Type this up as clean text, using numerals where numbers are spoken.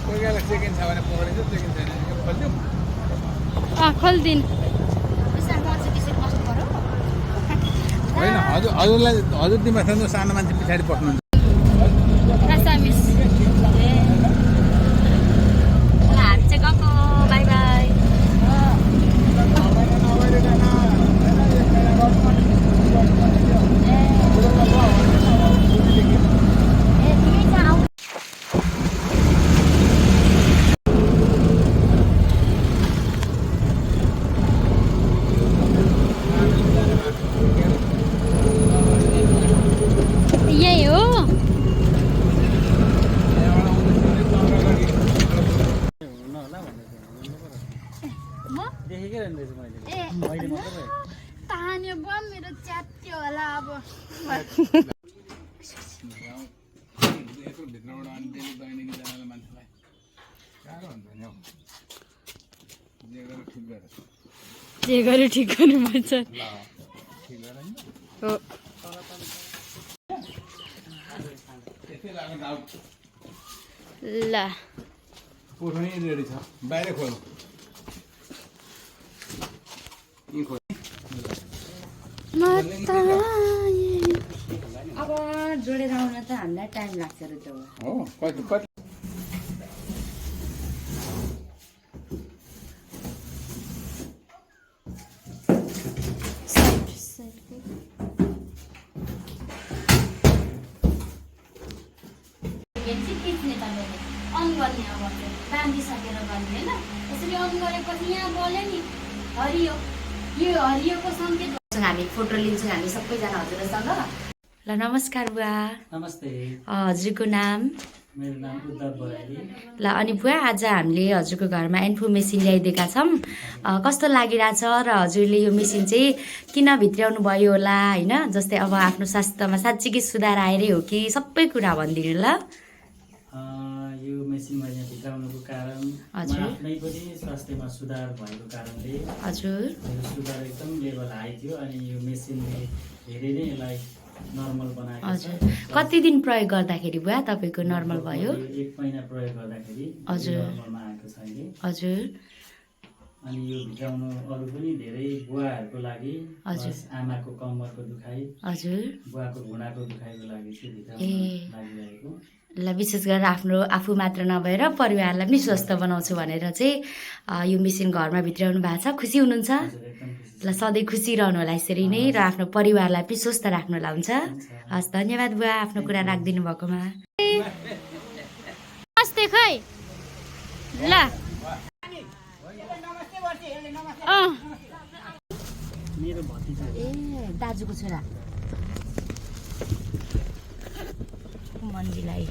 कोही बेला चेकिङ छ भने पक्रिन्छ, चेकिङ छैन भने खोल्दिउँ। खोलिदिनु। होइन हजुरलाई हजुर दिमाग सानो मान्छे पछाडि बस्नुहुन्छ। आसामिस हात चाहिँ गएको। By by. यही हो। तान्यो बुवा मेरो च्यात्यो होला अब। भित्रबाट अनि डेली दैनिक जानेलाई मान्छेलाई गाह्रो हुन्छ नि हौ। जे गरे ठिक गर्नुपर्छ। हो ल पुर्ने रेडी छ, बाहिर खोल्नु। अब जोडेर आउन त हामीलाई टाइम लाग्छ र त्यो हो कति कति अन गर्ने अब बाँधिसकेर गर्ने होइन। यसरी अन गरेपछि यहाँ बोल्यो नि हरियो, यो हरियोको सङ्केत। हामी फोटो लिन्छौँ हामी सबैजना हजुरसँग। ल नमस्कार बुवा। नमस्ते, हजुरको नाम? मेरो नाम उद्धव बराइली। ल अनि बुवा आज हामीले हजुरको घरमा इन्फो मेसिन ल्याइदिएका छौँ। कस्तो लागिरहेछ र हजुरले यो मेसिन चाहिँ किन भित्र्याउनु भयो होला होइन? जस्तै अब आफ्नो स्वास्थ्यमा साँच्चीकै सुधार आएरै हो कि सबै कुरा भनिदिनु ल। यो मेसिन मैले भित्राउनुको कारण हजुर। आफ्नै पनि स्वास्थ्यमा सुधार भएको कारणले हजुर मेरो सुगार एकदम लेभल हाई थियो अनि यो मेसिनले धेरै नै यसलाई नर्मल बनाएको छ। हजुर। कति दिन प्रयोग गर्दाखेरि बुवा तपाईँको नर्मल भयो? 1 महिना प्रयोग गर्दाखेरि हजुर। नर्मलमा आएको छ अहिले। हजुर अनि यो भित्राउनु अरू पनि धेरै बुवाहरूको लागि, हजुर। प्लस आमाको कम्मरको दुखाइ, हजुर। बुवाको घुँडाको दुखाइको लागि चाहिँ भित्राउनु लागिरहेको। ल विशेष गरेर आफ्नो आफू मात्र नभएर परिवारलाई पनि स्वस्थ बनाउँछु भनेर चाहिँ यो मेसिन घरमा भित्राउनु भएको छ। खुसी हुनुहुन्छ? हजुर, एकदम खुसी ल सधैँ खुसी रहनु होला यसरी नै र आफ्नो परिवारलाई पनि स्वस्थ राख्नुलाई हुन्छ। हस् धन्यवाद बुवा आफ्नो कुरा राखिदिनु भएकोमा। नमस्ते खै ल। मेरो भतिजा ए दाजुको छोरा मन्जीलाई